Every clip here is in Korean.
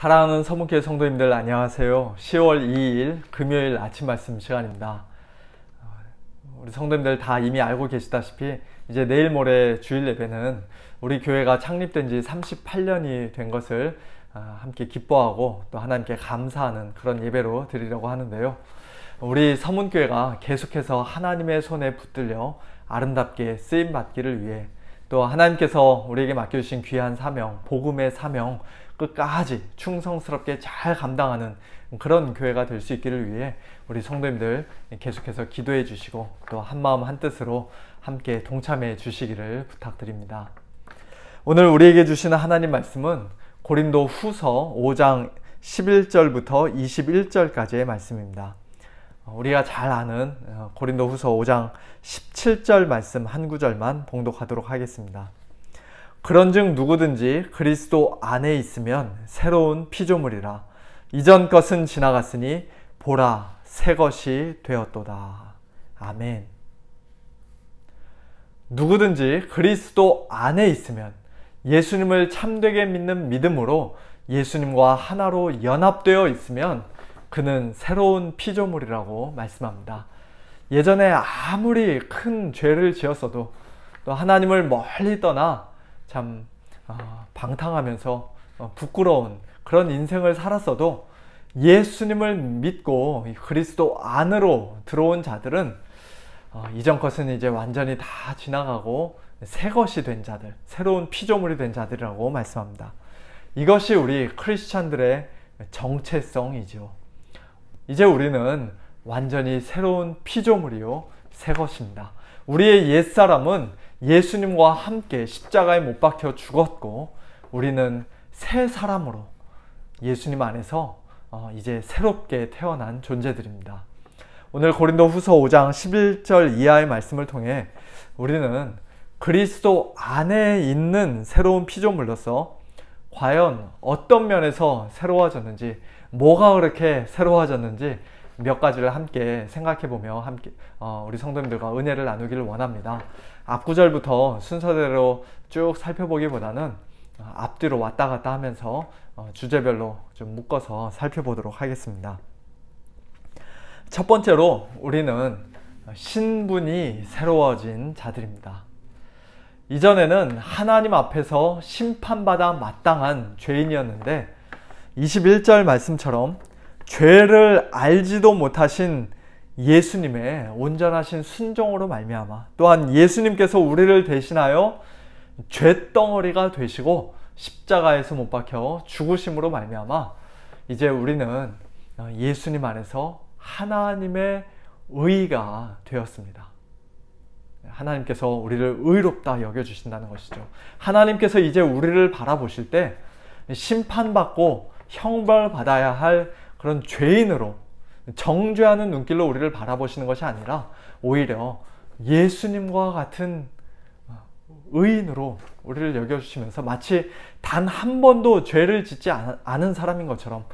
사랑하는 서문교회 성도님들 안녕하세요. 10월 2일 금요일 아침 말씀 시간입니다. 우리 성도님들 다 이미 알고 계시다시피 이제 내일 모레 주일 예배는 우리 교회가 창립된 지 38년이 된 것을 함께 기뻐하고 또 하나님께 감사하는 그런 예배로 드리려고 하는데요. 우리 서문교회가 계속해서 하나님의 손에 붙들려 아름답게 쓰임받기를 위해 또 하나님께서 우리에게 맡겨주신 귀한 사명, 복음의 사명 끝까지 충성스럽게 잘 감당하는 그런 교회가 될 수 있기를 위해 우리 성도님들 계속해서 기도해 주시고 또 한마음 한뜻으로 함께 동참해 주시기를 부탁드립니다. 오늘 우리에게 주시는 하나님 말씀은 고린도 후서 5장 11절부터 21절까지의 말씀입니다. 우리가 잘 아는 고린도 후서 5장 17절 말씀 한 구절만 봉독하도록 하겠습니다. 그런즉 누구든지 그리스도 안에 있으면 새로운 피조물이라. 이전 것은 지나갔으니 보라 새 것이 되었도다. 아멘. 누구든지 그리스도 안에 있으면 예수님을 참되게 믿는 믿음으로 예수님과 하나로 연합되어 있으면 그는 새로운 피조물이라고 말씀합니다. 예전에 아무리 큰 죄를 지었어도 또 하나님을 멀리 떠나 참 방탕하면서 부끄러운 그런 인생을 살았어도 예수님을 믿고 그리스도 안으로 들어온 자들은 이전 것은 이제 완전히 다 지나가고 새 것이 된 자들, 새로운 피조물이 된 자들이라고 말씀합니다. 이것이 우리 크리스찬들의 정체성이죠. 이제 우리는 완전히 새로운 피조물이요 새 것입니다. 우리의 옛사람은 예수님과 함께 십자가에 못 박혀 죽었고 우리는 새 사람으로 예수님 안에서 이제 새롭게 태어난 존재들입니다. 오늘 고린도 후서 5장 11절 이하의 말씀을 통해 우리는 그리스도 안에 있는 새로운 피조물로서 과연 어떤 면에서 새로워졌는지, 뭐가 그렇게 새로워졌는지 몇 가지를 함께 생각해보며 함께 우리 성도님들과 은혜를 나누기를 원합니다. 앞구절부터 순서대로 쭉 살펴보기보다는 앞뒤로 왔다 갔다 하면서 주제별로 좀 묶어서 살펴보도록 하겠습니다. 첫 번째로 우리는 신분이 새로워진 자들입니다. 이전에는 하나님 앞에서 심판받아 마땅한 죄인이었는데 21절 말씀처럼 죄를 알지도 못하신 예수님의 온전하신 순종으로 말미암아 또한 예수님께서 우리를 대신하여 죄덩어리가 되시고 십자가에서 못 박혀 죽으심으로 말미암아 이제 우리는 예수님 안에서 하나님의 의가 되었습니다. 하나님께서 우리를 의롭다 여겨주신다는 것이죠. 하나님께서 이제 우리를 바라보실 때 심판받고 형벌받아야 할 그런 죄인으로 정죄하는 눈길로 우리를 바라보시는 것이 아니라 오히려 예수님과 같은 의인으로 우리를 여겨주시면서 마치 단 한 번도 죄를 짓지 않은 사람인 것처럼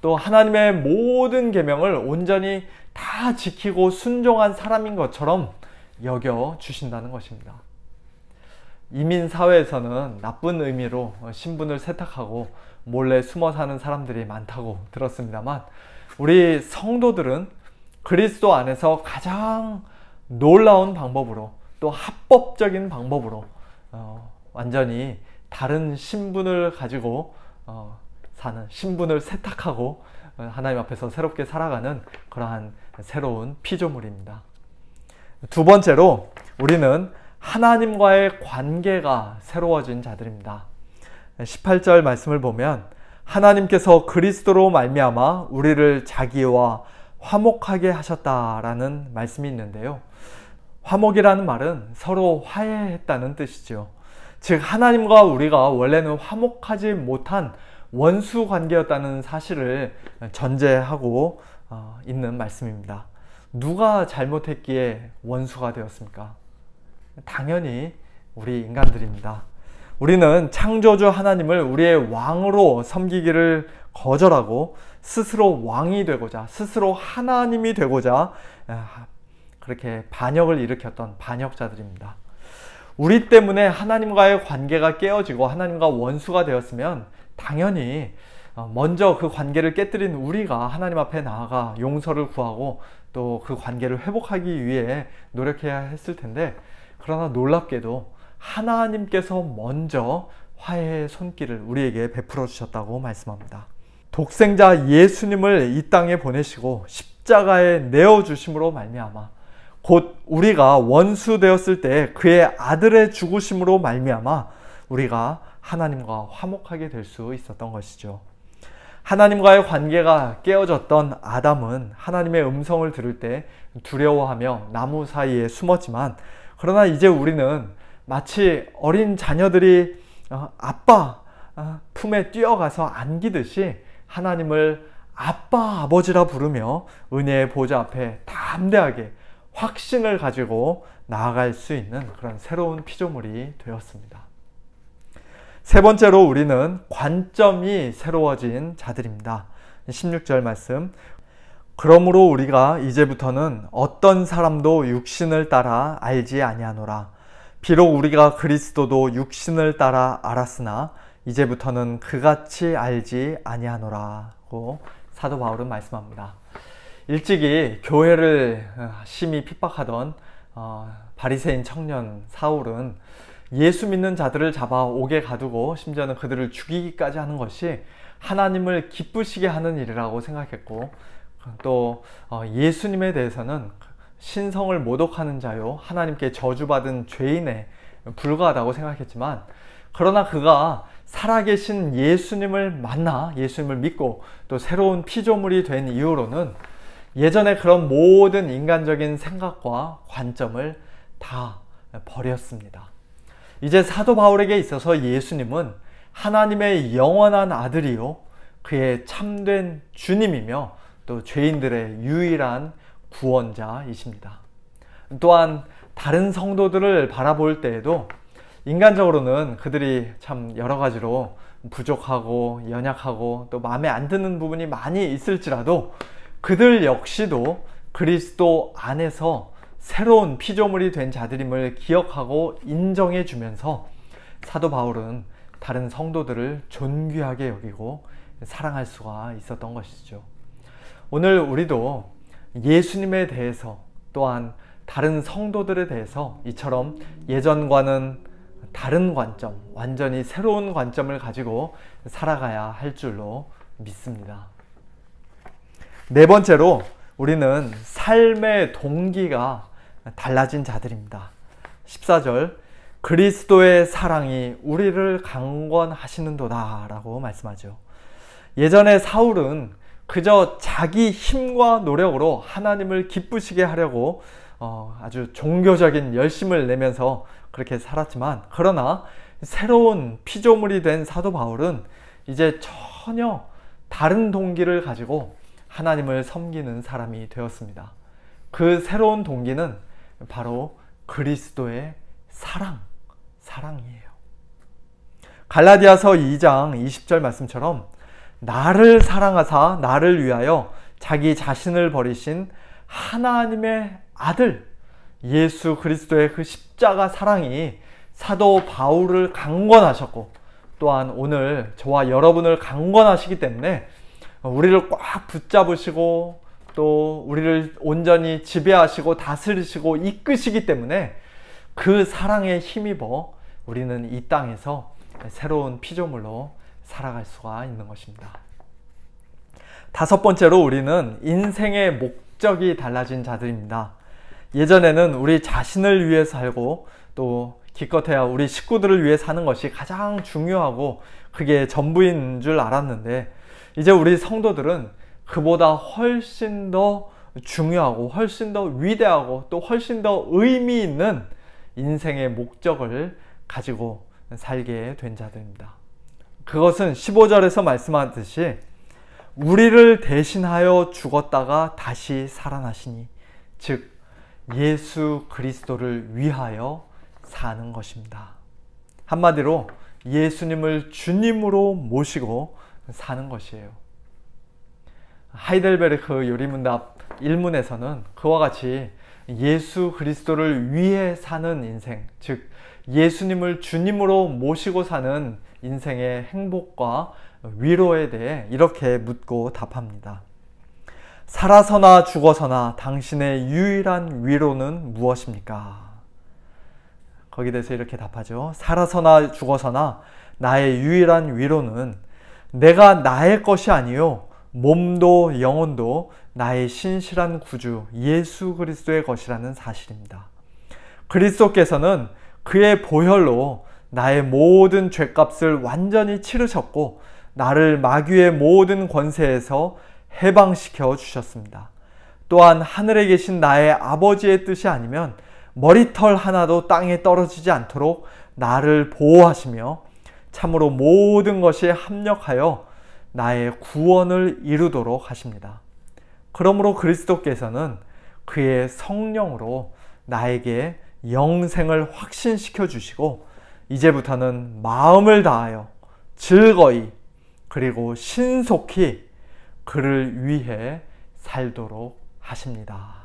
또 하나님의 모든 계명을 온전히 다 지키고 순종한 사람인 것처럼 여겨주신다는 것입니다. 이민사회에서는 나쁜 의미로 신분을 세탁하고 몰래 숨어 사는 사람들이 많다고 들었습니다만 우리 성도들은 그리스도 안에서 가장 놀라운 방법으로 또 합법적인 방법으로 완전히 다른 신분을 가지고 사는, 신분을 세탁하고 하나님 앞에서 새롭게 살아가는 그러한 새로운 피조물입니다. 두 번째로 우리는 하나님과의 관계가 새로워진 자들입니다. 18절 말씀을 보면 하나님께서 그리스도로 말미암아 우리를 자기와 화목하게 하셨다라는 말씀이 있는데요. 화목이라는 말은 서로 화해했다는 뜻이죠. 즉 하나님과 우리가 원래는 화목하지 못한 원수 관계였다는 사실을 전제하고 있는 말씀입니다. 누가 잘못했기에 원수가 되었습니까? 당연히 우리 인간들입니다. 우리는 창조주 하나님을 우리의 왕으로 섬기기를 거절하고 스스로 왕이 되고자, 스스로 하나님이 되고자 그렇게 반역을 일으켰던 반역자들입니다. 우리 때문에 하나님과의 관계가 깨어지고 하나님과 원수가 되었으면 당연히 먼저 그 관계를 깨뜨린 우리가 하나님 앞에 나아가 용서를 구하고 또 그 관계를 회복하기 위해 노력해야 했을 텐데, 그러나 놀랍게도 하나님께서 먼저 화해의 손길을 우리에게 베풀어 주셨다고 말씀합니다. 독생자 예수님을 이 땅에 보내시고 십자가에 내어주심으로 말미암아, 곧 우리가 원수 되었을 때 그의 아들의 죽으심으로 말미암아 우리가 하나님과 화목하게 될 수 있었던 것이죠. 하나님과의 관계가 깨어졌던 아담은 하나님의 음성을 들을 때 두려워하며 나무 사이에 숨었지만, 그러나 이제 우리는 마치 어린 자녀들이 아빠 품에 뛰어가서 안기듯이 하나님을 아빠, 아버지라 부르며 은혜의 보좌 앞에 담대하게 확신을 가지고 나아갈 수 있는 그런 새로운 피조물이 되었습니다. 세 번째로 우리는 관점이 새로워진 자들입니다. 16절 말씀, 그러므로 우리가 이제부터는 어떤 사람도 육신을 따라 알지 아니하노라. 비록 우리가 그리스도도 육신을 따라 알았으나 이제부터는 그같이 알지 아니하노라고 사도 바울은 말씀합니다. 일찍이 교회를 심히 핍박하던 바리새인 청년 사울은 예수 믿는 자들을 잡아 옥에 가두고 심지어는 그들을 죽이기까지 하는 것이 하나님을 기쁘시게 하는 일이라고 생각했고, 또 예수님에 대해서는 신성을 모독하는 자요 하나님께 저주받은 죄인에 불과하다고 생각했지만, 그러나 그가 살아계신 예수님을 만나 예수님을 믿고 또 새로운 피조물이 된 이후로는 예전에 그런 모든 인간적인 생각과 관점을 다 버렸습니다. 이제 사도 바울에게 있어서 예수님은 하나님의 영원한 아들이요 그의 참된 주님이며 또 죄인들의 유일한 구원자이십니다. 또한 다른 성도들을 바라볼 때에도 인간적으로는 그들이 참 여러 가지로 부족하고 연약하고 또 마음에 안 드는 부분이 많이 있을지라도 그들 역시도 그리스도 안에서 새로운 피조물이 된 자들임을 기억하고 인정해 주면서 사도 바울은 다른 성도들을 존귀하게 여기고 사랑할 수가 있었던 것이죠. 오늘 우리도 예수님에 대해서 또한 다른 성도들에 대해서 이처럼 예전과는 다른 관점, 완전히 새로운 관점을 가지고 살아가야 할 줄로 믿습니다. 네 번째로 우리는 삶의 동기가 달라진 자들입니다. 14절, 그리스도의 사랑이 우리를 강권하시는도다 라고 말씀하죠. 예전에 사울은 그저 자기 힘과 노력으로 하나님을 기쁘시게 하려고 아주 종교적인 열심을 내면서 그렇게 살았지만, 그러나 새로운 피조물이 된 사도 바울은 이제 전혀 다른 동기를 가지고 하나님을 섬기는 사람이 되었습니다. 그 새로운 동기는 바로 그리스도의 사랑이에요. 갈라디아서 2장 20절 말씀처럼 나를 사랑하사 나를 위하여 자기 자신을 버리신 하나님의 아들 예수 그리스도의 그 십자가 사랑이 사도 바울을 강권하셨고, 또한 오늘 저와 여러분을 강권하시기 때문에 우리를 꽉 붙잡으시고 또 우리를 온전히 지배하시고 다스리시고 이끄시기 때문에 그 사랑에 힘입어 우리는 이 땅에서 새로운 피조물로 살아갈 수가 있는 것입니다. 다섯 번째로 우리는 인생의 목적이 달라진 자들입니다. 예전에는 우리 자신을 위해 살고 또 기껏해야 우리 식구들을 위해 사는 것이 가장 중요하고 그게 전부인 줄 알았는데, 이제 우리 성도들은 그보다 훨씬 더 중요하고 훨씬 더 위대하고 또 훨씬 더 의미 있는 인생의 목적을 가지고 살게 된 자들입니다. 그것은 15절에서 말씀하듯이 우리를 대신하여 죽었다가 다시 살아나시니, 즉 예수 그리스도를 위하여 사는 것입니다. 한마디로 예수님을 주님으로 모시고 사는 것이에요. 하이델베르크 요리문답 1문에서는 그와 같이 예수 그리스도를 위해 사는 인생, 즉 예수님을 주님으로 모시고 사는 인생의 행복과 위로에 대해 이렇게 묻고 답합니다. 살아서나 죽어서나 당신의 유일한 위로는 무엇입니까? 거기에 대해서 이렇게 답하죠. 살아서나 죽어서나 나의 유일한 위로는 내가 나의 것이 아니요 몸도 영혼도 나의 신실한 구주 예수 그리스도의 것이라는 사실입니다. 그리스도께서는 그의 보혈로 나의 모든 죄값을 완전히 치르셨고 나를 마귀의 모든 권세에서 해방시켜 주셨습니다. 또한 하늘에 계신 나의 아버지의 뜻이 아니면 머리털 하나도 땅에 떨어지지 않도록 나를 보호하시며 참으로 모든 것이 합력하여 나의 구원을 이루도록 하십니다. 그러므로 그리스도께서는 그의 성령으로 나에게 영생을 확신시켜 주시고 이제부터는 마음을 다하여 즐거이 그리고 신속히 그를 위해 살도록 하십니다.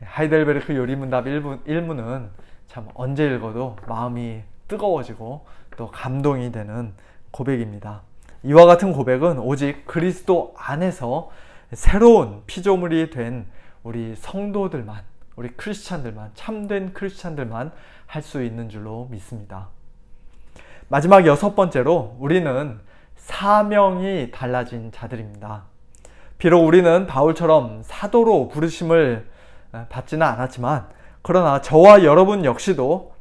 하이델베르크 요리문답 1문은 참 언제 읽어도 마음이 뜨거워지고 또 감동이 되는 고백입니다. 이와 같은 고백은 오직 그리스도 안에서 새로운 피조물이 된 우리 성도들만, 우리 크리스찬들만, 참된 크리스찬들만 할 수 있는 줄로 믿습니다. 마지막 6번째로 우리는 사명이 달라진 자들입니다. 비록 우리는 바울처럼 사도로 부르심을 받지는 않았지만 그러나 저와 여러분 역시도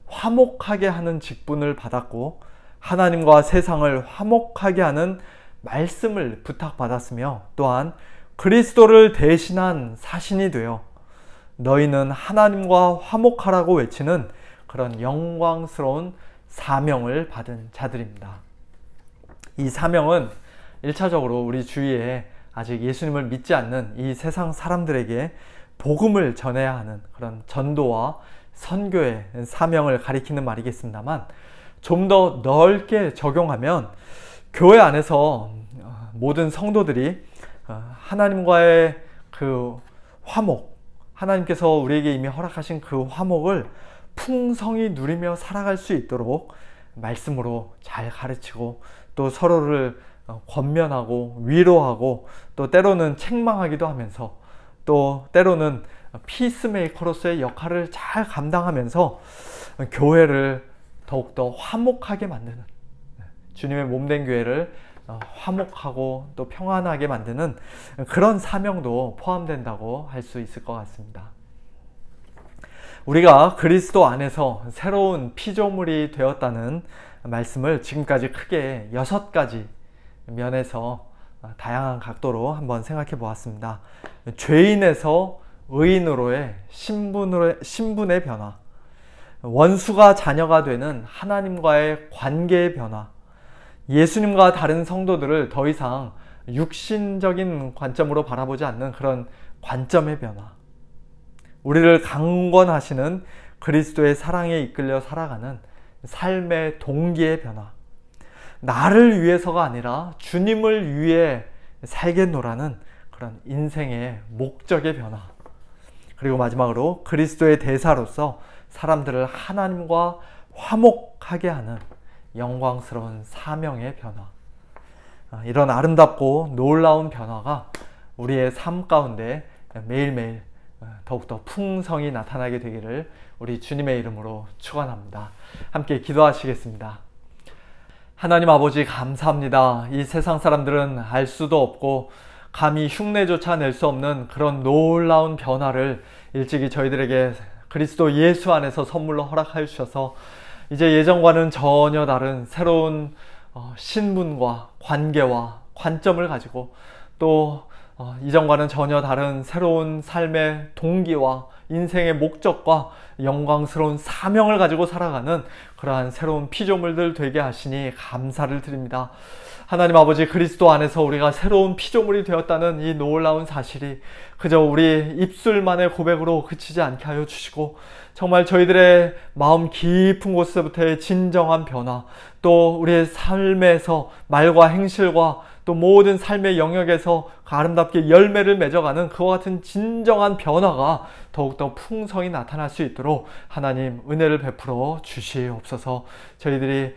화목하게 하는 직분을 받았고 하나님과 세상을 화목하게 하는 말씀을 부탁받았으며 또한 그리스도를 대신한 사신이 되어 너희는 하나님과 화목하라고 외치는 그런 영광스러운 사명을 받은 자들입니다. 이 사명은 1차적으로 우리 주위에 아직 예수님을 믿지 않는 이 세상 사람들에게 복음을 전해야 하는 그런 전도와 선교의 사명을 가리키는 말이겠습니다만 좀 더 넓게 적용하면 교회 안에서 모든 성도들이 하나님과의 그 화목, 하나님께서 우리에게 이미 허락하신 그 화목을 풍성히 누리며 살아갈 수 있도록 말씀으로 잘 가르치고 또 서로를 권면하고 위로하고 또 때로는 책망하기도 하면서 또 때로는 피스메이커로서의 역할을 잘 감당하면서 교회를 더욱더 화목하게 만드는, 주님의 몸된 교회를 화목하고 또 평안하게 만드는 그런 사명도 포함된다고 할 수 있을 것 같습니다. 우리가 그리스도 안에서 새로운 피조물이 되었다는 말씀을 지금까지 크게 6가지 면에서 다양한 각도로 한번 생각해 보았습니다. 죄인에서 의인으로의 신분의 변화, 원수가 자녀가 되는 하나님과의 관계의 변화, 예수님과 다른 성도들을 더 이상 육신적인 관점으로 바라보지 않는 그런 관점의 변화, 우리를 강권하시는 그리스도의 사랑에 이끌려 살아가는 삶의 동기의 변화, 나를 위해서가 아니라 주님을 위해 살겠노라는 그런 인생의 목적의 변화, 그리고 마지막으로 그리스도의 대사로서 사람들을 하나님과 화목하게 하는 영광스러운 사명의 변화, 이런 아름답고 놀라운 변화가 우리의 삶 가운데 매일매일 더욱더 풍성히 나타나게 되기를 우리 주님의 이름으로 축원합니다. 함께 기도하시겠습니다. 하나님 아버지 감사합니다. 이 세상 사람들은 알 수도 없고 감히 흉내조차 낼 수 없는 그런 놀라운 변화를 일찍이 저희들에게 그리스도 예수 안에서 선물로 허락하여 주셔서 이제 예전과는 전혀 다른 새로운 신분과 관계와 관점을 가지고 또 이전과는 전혀 다른 새로운 삶의 동기와 인생의 목적과 영광스러운 사명을 가지고 살아가는 그러한 새로운 피조물들 되게 하시니 감사를 드립니다. 하나님 아버지, 그리스도 안에서 우리가 새로운 피조물이 되었다는 이 놀라운 사실이 그저 우리 입술만의 고백으로 그치지 않게 하여 주시고 정말 저희들의 마음 깊은 곳에서부터의 진정한 변화, 또 우리의 삶에서 말과 행실과 또 모든 삶의 영역에서 아름답게 열매를 맺어가는 그와 같은 진정한 변화가 더욱더 풍성히 나타날 수 있도록 하나님 은혜를 베풀어 주시옵소서. 저희들이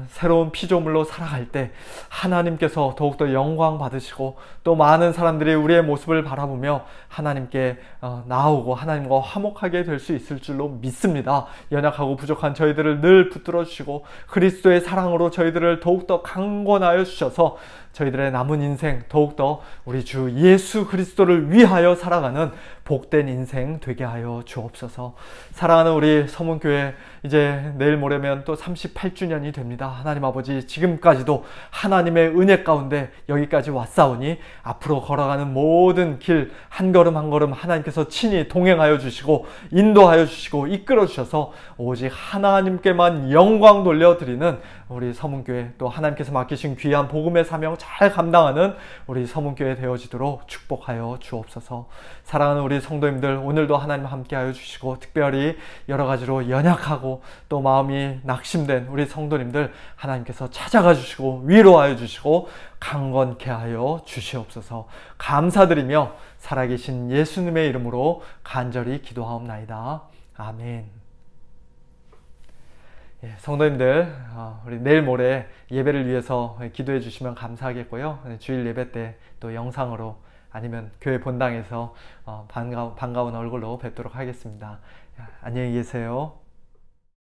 새로운 피조물로 살아갈 때 하나님께서 더욱더 영광 받으시고 또 많은 사람들이 우리의 모습을 바라보며 하나님께 나아오고 하나님과 화목하게 될 수 있을 줄로 믿습니다. 연약하고 부족한 저희들을 늘 붙들어 주시고 그리스도의 사랑으로 저희들을 더욱더 강권하여 주셔서 저희들의 남은 인생 더욱더 우리 주 예수 그리스도를 위하여 살아가는 복된 인생 되게 하여 주옵소서. 사랑하는 우리 서문교회 이제 내일 모레면 또 38주년이 됩니다. 하나님 아버지, 지금까지도 하나님의 은혜 가운데 여기까지 왔사오니 앞으로 걸어가는 모든 길 한 걸음 한 걸음 하나님께서 친히 동행하여 주시고 인도하여 주시고 이끌어 주셔서 오직 하나님께만 영광 돌려드리는 우리 서문교회, 또 하나님께서 맡기신 귀한 복음의 사명 잘 감당하는 우리 서문교회 되어지도록 축복하여 주옵소서. 사랑하는 우리 성도님들, 오늘도 하나님 함께하여 주시고 특별히 여러 가지로 연약하고 또 마음이 낙심된 우리 성도님들 하나님께서 찾아가 주시고 위로하여 주시고 강건케 하여 주시옵소서. 감사드리며 살아계신 예수님의 이름으로 간절히 기도하옵나이다. 아멘. 성도님들, 우리 내일 모레 예배를 위해서 기도해 주시면 감사하겠고요. 주일 예배 때 또 영상으로 아니면 교회 본당에서 반가운 얼굴로 뵙도록 하겠습니다. 안녕히 계세요.